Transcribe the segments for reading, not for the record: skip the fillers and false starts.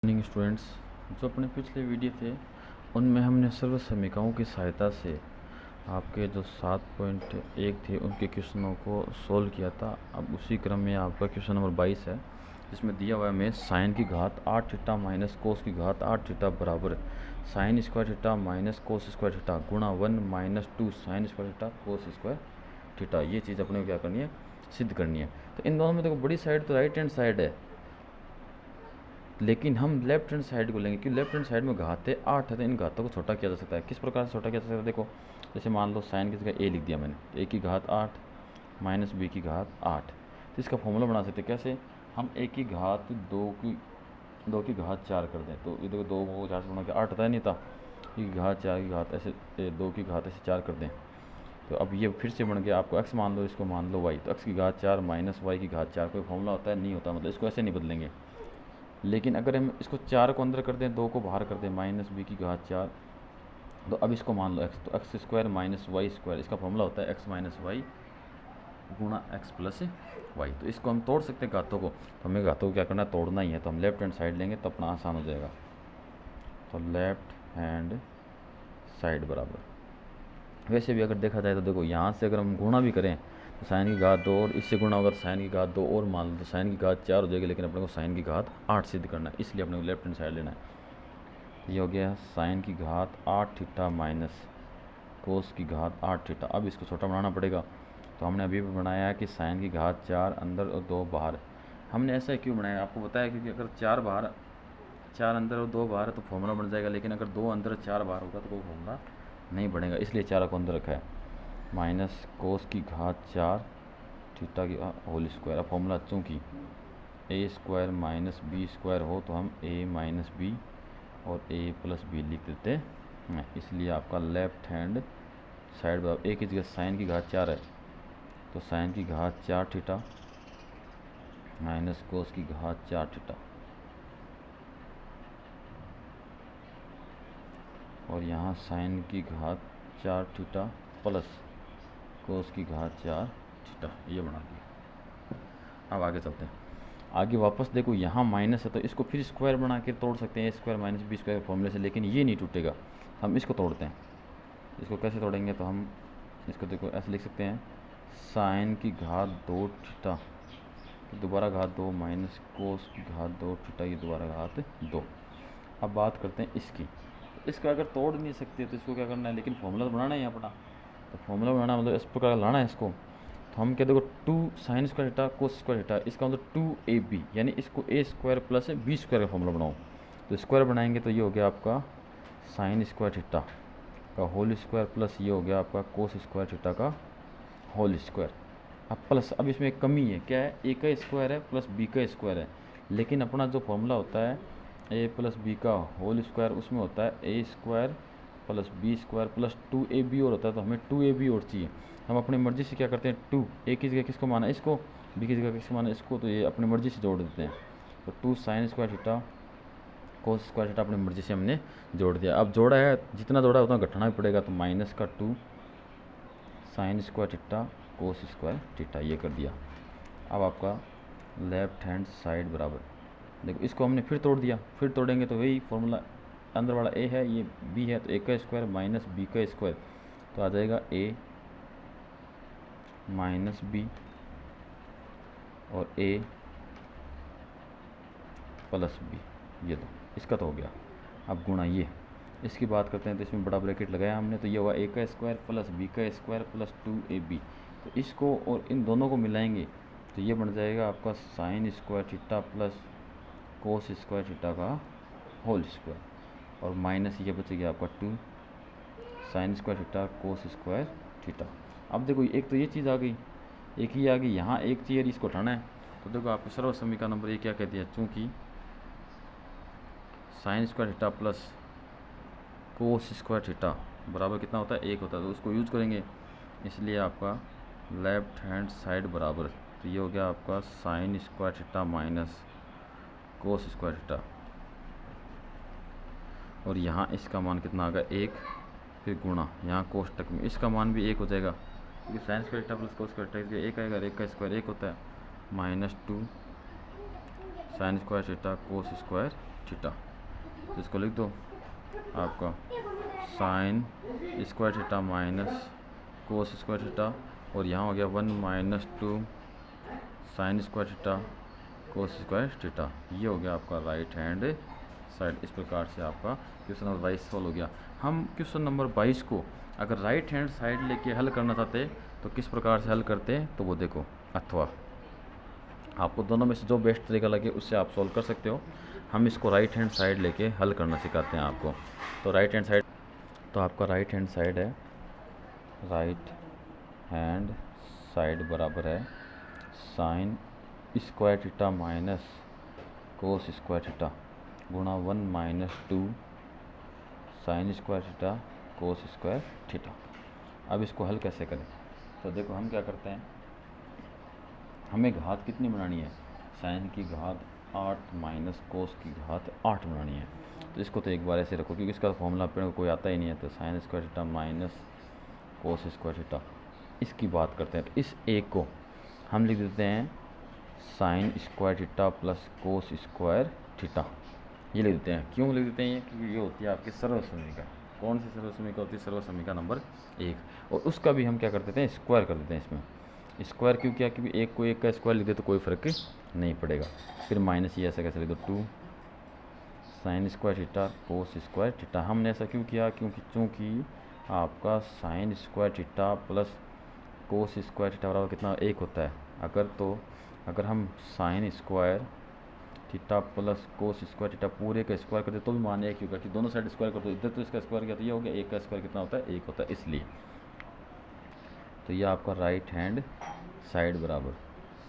Morning students. जो अपने पिछले वीडियो थे उनमें हमने सर्व समीकरणों की सहायता से आपके जो 7.1 थे उनके क्वेश्चनों को सोल्व किया था। अब उसी क्रम में आपका क्वेश्चन नंबर 22 है, जिसमें दिया हुआ है हमें साइन की घात 8 थीटा माइनस कोस की घात 8 थीटा बराबर sign square theta minus cos square theta गुणा 1 minus 2 sign square theta cos square theta. ये चीज़ अपने को क्या करनी है, सिद्ध करनी है। तो इन दोनों में देखो बड़ी साइड तो राइट हैंड साइड है, लेकिन हम लेफ्ट हैंड साइड को लेंगे क्योंकि लेफ्ट हैंड साइड में घातें 8 है, तो इन घातों को छोटा किया जा सकता है। किस प्रकार से छोटा किया जा सकता है? देखो, जैसे मान लो साइन की जगह ए लिख दिया मैंने, ए की घात 8 माइनस बी की घात 8, तो इसका फॉर्मूला बना सकते हैं कैसे? हम ए की घात 2 की घात 4 कर दें, तो ये देखो 2 को 4 से गुणा किया 8 आता है, नहीं था, ए की घात 4 की घात ऐसे 2 की घात ऐसे 4 कर दें, तो अब ये फिर से बन गया। आपको x मान लो, इसको मान लो y, तो x की घात 4 माइनस वाई की घात 4 कोई फॉर्मूला होता है? नहीं होता, मतलब इसको ऐसे नहीं बदलेंगे। लेकिन अगर हम इसको 4 को अंदर कर दें, 2 को बाहर कर दें, माइनस बी की घात 4, तो अब इसको मान लो x, तो x square minus y square, इसका फॉर्मूला होता है x माइनस वाई गुणा एक्स प्लस वाई। तो इसको हम तोड़ सकते हैं घातों को, तो हमें घातों को क्या करना है, तोड़ना ही है। तो हम लेफ्ट हैंड साइड लेंगे तो अपना आसान हो जाएगा। तो लेफ्ट हैंड साइड बराबर, वैसे भी अगर देखा जाए तो देखो यहाँ से अगर हम गुणा भी करें तो साइन की घात 2 और इससे गुणा होगा तो साइन की घात 2 और मान लो तो साइन की घात 4 हो जाएगी, लेकिन अपने को साइन की घात 8 सिद्ध करना है, इसलिए अपने को लेफ्ट हैंड साइड लेना है। तो ये हो गया साइन की घात 8 थीटा माइनस कोस की घात 8 थीटा। अब इसको छोटा बनाना पड़ेगा, तो हमने अभी भी बनाया है कि साइन की घात 4 अंदर और 2 बाहर। हमने ऐसा क्यों बनाया आपको बताया, क्योंकि अगर 4 अंदर और 2 बाहर है तो फॉर्मूला बन जाएगा, लेकिन अगर 2 अंदर 4 बाहर होगा तो कोई फॉर्मूला नहीं बनेगा, इसलिए 4 को अंदर रखा है। माइनस कोस की घात 4 थीटा की होल स्क्वायर। अब फॉर्मूला चूँकि ए स्क्वायर माइनस बी स्क्वायर हो तो हम ए माइनस बी और ए प्लस बी लिख देते हैं, इसलिए आपका लेफ्ट हैंड साइड बराबर ए की जगह साइन की घात 4 है, तो साइन की घात 4 थीटा माइनस कोस की घात 4 थीटा, और यहाँ साइन की घात 4 थीटा प्लस कोस की घात 4 थीटा, ये बना दिया। अब आगे चलते हैं। आगे वापस देखो, यहाँ माइनस है तो इसको फिर स्क्वायर बना के तोड़ सकते हैं, ए स्क्वायर माइनस बी स्क्वायर फॉर्मूले से, लेकिन ये नहीं टूटेगा। हम इसको तोड़ते हैं। इसको कैसे तोड़ेंगे? तो हम इसको देखो ऐसे लिख सकते हैं, साइन की घात 2 थीटा दोबारा घात 2 माइनस कोस की घात 2 थीटा की दोबारा घात 2। अब बात करते हैं इसकी। इसका अगर तोड़ नहीं सकते तो इसको क्या करना है, लेकिन फॉर्मूला तो बनाना है अपना। तो फॉर्मूला बनाना मतलब इस प्रकार लाना है इसको। तो हम क्या देखो 2 sign square theta cos square theta, इसका मतलब 2ab, यानी इसको ए स्क्वायर प्लस बी स्क्वायर का फॉर्मूला बनाओ। तो स्क्वायर बनाएंगे तो ये हो गया आपका साइन स्क्वायर थीटा का होल स्क्वायर प्लस ये हो गया आपका कोस स्क्वायर थीटा का होल स्क्वायर। अब प्लस, अब इसमें एक कमी है, क्या है? ए का स्क्वायर है प्लस बी का स्क्वायर है, लेकिन अपना जो फॉर्मूला होता है ए प्लस बी का होल स्क्वायर, उसमें होता है A square plus B square plus 2ab और होता है, तो हमें 2ab और चाहिए। हम अपनी मर्ज़ी से क्या करते हैं, 2 ए की जगह किसको माना, इसको, बी की जगह किसको माना, इसको, तो ये अपनी मर्ज़ी से जोड़ देते हैं। तो 2 sign square theta cos square theta अपनी मर्ज़ी से हमने जोड़ दिया। अब जोड़ा है, जितना जोड़ा है उतना घटाना भी पड़ेगा, तो माइनस का 2 sign square theta cos square theta, ये कर दिया। अब आपका लेफ्ट हैंड साइड बराबर, देखो इसको हमने फिर तोड़ दिया, फिर तोड़ेंगे तो वही फॉर्मूला, अंदर वाला ए है ये बी है, तो ए का स्क्वायर माइनस बी का स्क्वायर, तो आ जाएगा ए माइनस बी और ए प्लस बी, ये दो, इसका तो हो गया। अब गुणा ये, इसकी बात करते हैं तो इसमें बड़ा ब्रैकेट लगाया हमने, तो ये हुआ ए का स्क्वायर प्लस बी का स्क्वायर प्लस 2ab। तो इसको और इन दोनों को मिलाएंगे तो ये बन जाएगा आपका sign square theta plus cos square theta का होल स्क्वायर, और माइनस ये बचेगा आपका 2 sign square theta cos square theta. अब देखो एक तो ये चीज़ आ गई, एक ही आ गई, यहाँ एक चीज़ इसको हटाना है, तो देखो आपको सर्व समीकरण नंबर ये क्या कहती है, चूँकि sign square theta plus cos square theta बराबर कितना होता है, 1 होता है, तो उसको यूज करेंगे, इसलिए आपका लेफ्ट हैंड साइड बराबर, तो ये हो गया आपका sign square theta minus cos square theta, और यहाँ इसका मान कितना आ गया 1, फिर गुणा यहाँ कोष्टक में इसका मान भी 1 हो जाएगा, क्योंकि sign square theta plus cos square theta 1 आएगा, 1 का स्क्वायर 1 होता है, minus 2 sign square theta cos square theta. तो इसको लिख दो आपका sign square theta minus cos square theta, और यहाँ हो गया 1 minus 2 sign square theta cos square theta. ये हो गया आपका राइट हैंड साइड। इस प्रकार से आपका क्वेश्चन नंबर 22 सॉल्व हो गया। हम क्वेश्चन नंबर 22 को अगर राइट हैंड साइड लेके हल करना चाहते तो किस प्रकार से हल करते हैं, तो वो देखो, अथवा आपको दोनों में से जो बेस्ट तरीका लगे उससे आप सॉल्व कर सकते हो। हम इसको राइट हैंड साइड लेके हल करना सिखाते हैं आपको। तो राइट हैंड साइड, तो आपका राइट हैंड साइड है, राइट हैंड साइड बराबर है sign square theta minus cos square theta गुणा 1 minus 2 sign square theta cos square theta. अब इसको हल कैसे करें, तो देखो हम क्या करते हैं, हमें घात कितनी बनानी है, साइन की घात 8 माइनस कोस की घात 8 बनानी है। तो इसको तो एक बार ऐसे रखो क्योंकि इसका फॉर्मूला अपने को कोई आता ही नहीं है। तो sign square theta minus cos square theta, इसकी बात करते हैं। तो इस एक को हम लिख देते हैं sign square theta plus cos square theta, ये लिख देते हैं। क्यों लिख देते हैं ये, क्योंकि ये होती है आपकी सर्वसमीका। कौन सी सर्वसमीका होती है, सर्वसमीका नंबर 1। और उसका भी हम क्या कर देते हैं, स्क्वायर कर देते हैं। इसमें स्क्वायर क्यों किया, क्योंकि एक को एक का स्क्वायर लिख दे तो कोई फ़र्क नहीं पड़ेगा। फिर माइनस ये ऐसा कैसे लिख दो 2 sign square theta cos square theta. हमने ऐसा क्यों किया, क्योंकि चूँकि आपका sign square theta plus cos square theta बराबर कितना 1 होता है। अगर हम sign square theta plus cos square theta पूरे का स्क्वायर करते तो भी मान 1 होगा, कि दोनों साइड स्क्वायर करते इधर तो इसका स्क्वायर किया तो ये हो गया, 1 का स्क्वायर कितना होता है 1 होता है, इसलिए। तो ये आपका राइट हैंड साइड बराबर,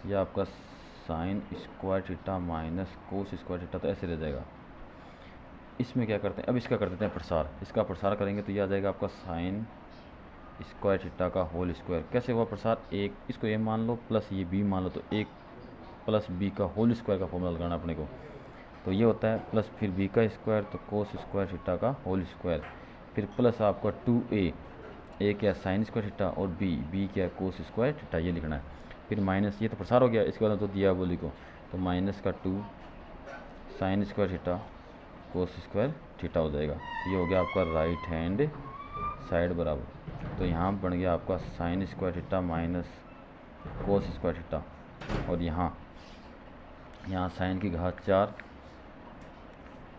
ये आपका sign square theta minus cos square theta, तो ऐसे रह जाएगा। इसमें क्या करते हैं, अब इसका कर देते हैं प्रसार। इसका प्रसार करेंगे तो ये आ जाएगा आपका साइन स्क्वायर थीटा का होल स्क्वायर। कैसे हुआ प्रसार, एक इसको ए मान लो प्लस ये बी मान लो, तो 1 प्लस बी का होल स्क्वायर का फॉर्मूला लगाना अपने को। तो ये होता है प्लस फिर बी का स्क्वायर, तो कोस स्क्वायर थीटा का होल स्क्वायर, फिर प्लस आपका 2a, ए क्या साइन स्क्वायर थीटा, और बी क्या कोस स्क्वायर थीटा, ये लिखना है। फिर माइनस, ये तो प्रसार हो गया, इसके बाद तो दिया वो लिखो, तो माइनस का 2 sign square theta cos square theta हो जाएगा। ये हो गया आपका राइट हैंड साइड बराबर। तो यहाँ बन गया आपका sign square theta minus cos square theta, और यहाँ साइन की घात 4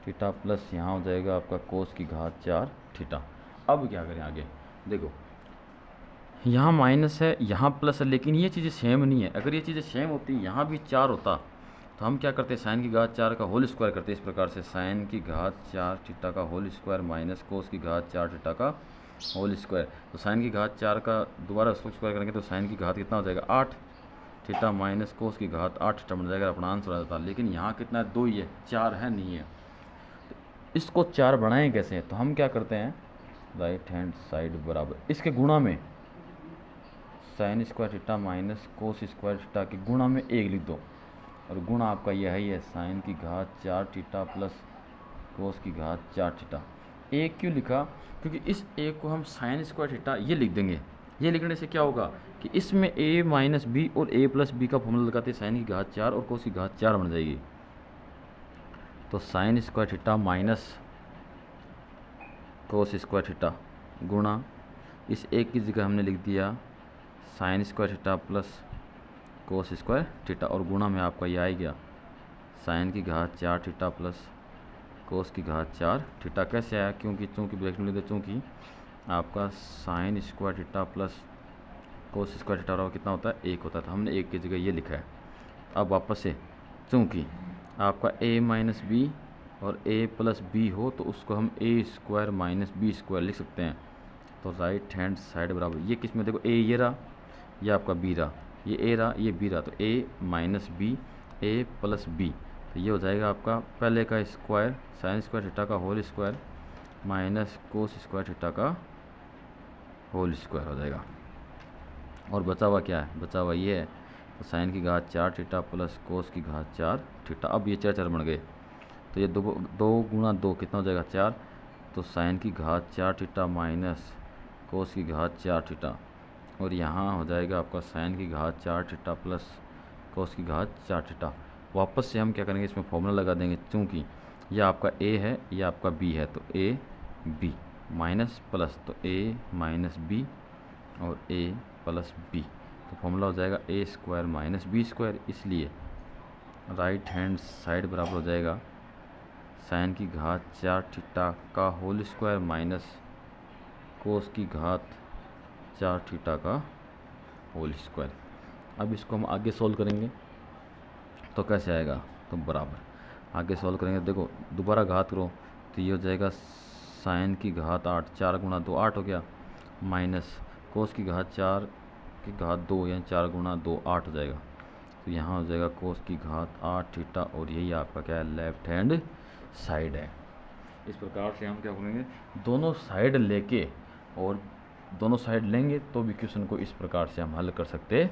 थीटा प्लस यहाँ हो जाएगा आपका कोस की घात 4 थीटा। अब क्या करें आगे, देखो यहाँ माइनस है, यहाँ प्लस है, लेकिन ये चीज़ें सेम नहीं है। अगर ये चीज़ें सेम होती, यहाँ भी 4 होता, तो हम क्या करते हैं, साइन की घात 4 का होल स्क्वायर करते हैं। इस प्रकार से साइन की घात 4 थीटा का होल स्क्वायर माइनस कोस की घात 4 थीटा का होल स्क्वायर। तो साइन की घात 4 का दोबारा उसको स्क्वायर करेंगे तो साइन की घात कितना हो जाएगा 8 थीटा माइनस कोस की घात 8 थीटा बन जाएगा, अपना आंसर आ जाता। लेकिन यहाँ कितना है, 2 ही है, 4 है नहीं है। तो इसको 4 बनाएं कैसे, तो हम क्या करते हैं, राइट हैंड साइड बराबर इसके गुणा में sign square theta minus cos square theta के गुणा में 1 लिख दो, और गुणा आपका यह है साइन की घात 4 थीटा प्लस कोस की घात 4 थीटा। 1 क्यों लिखा, क्योंकि इस 1 को हम साइन स्क्वायर थीटा ये लिख देंगे। ये लिखने से क्या होगा कि इसमें a माइनस बी और a प्लस बी का फॉर्मूला लगाते साइन की घात 4 और कोस की घात 4 बन जाएगी। तो sign square theta minus cos square theta गुणा इस 1 की जगह हमने लिख दिया sign square theta plus cos square theta, और गुणा में आपका ये आ गया साइन की घात 4 थीटा प्लस कोस की घात 4 थीटा। कैसे आया, क्योंकि ब्रैकेट में लिख दो, चूँकि आपका sign square theta plus cos square theta कितना होता है 1 होता है, तो हमने 1 की जगह ये लिखा है। अब वापस से, चूँकि आपका a माइनस बी और a प्लस बी हो तो उसको हम a square minus B square लिख सकते हैं। तो राइट हैंड साइड बराबर ये किस में, देखो a ये रहा, ये आपका b रहा, ये a रहा, ये b रहा, तो a minus B a plus B, तो ये हो जाएगा आपका पहले का स्क्वायर साइन स्क्वायर थीटा का whole square minus cos square theta का होल स्क्वायर हो जाएगा। और बचा हुआ क्या है, बचा हुआ ये है, तो साइन की घात 4 थीटा प्लस कोस की घात 4 थीटा। अब ये 4 बन गए, तो ये 2 गुणा 2 कितना हो जाएगा 4, तो साइन की घात 4 थीटा माइनस कोस की घात 4 थीटा, और यहाँ हो जाएगा आपका साइन की घात 4 थीटा प्लस कोस की घात 4 थीटा। वापस से हम क्या करेंगे, इसमें फॉर्मूला लगा देंगे, क्योंकि यह आपका ए है, यह आपका बी है, तो ए बी माइनस प्लस, तो ए माइनस बी और ए प्लस बी, तो फॉर्मूला हो जाएगा ए स्क्वायर माइनस बी स्क्वायर। इसलिए राइट हैंड साइड बराबर हो जाएगा साइन की घात 4 थीटा का होल स्क्वायर माइनस कोस की घात 4 थीटा का होल स्क्वायर। अब इसको हम आगे सॉल्व करेंगे तो कैसे आएगा, तो बराबर आगे सॉल्व करेंगे, देखो दोबारा घात करो तो ये हो जाएगा साइन की घात 8, 4 गुणा 2 8 हो गया, माइनस कोस की घात 4 की घात 2 यानी 4 गुणा 2 8 हो जाएगा। तो यहाँ हो जाएगा कोस की घात 8 थीटा, और यही आपका क्या है, लेफ्ट हैंड साइड है। इस प्रकार से हम क्या करेंगे, दोनों साइड लेके और दोनों साइड लेंगे तो भी क्वेश्चन को इस प्रकार से हम हल कर सकते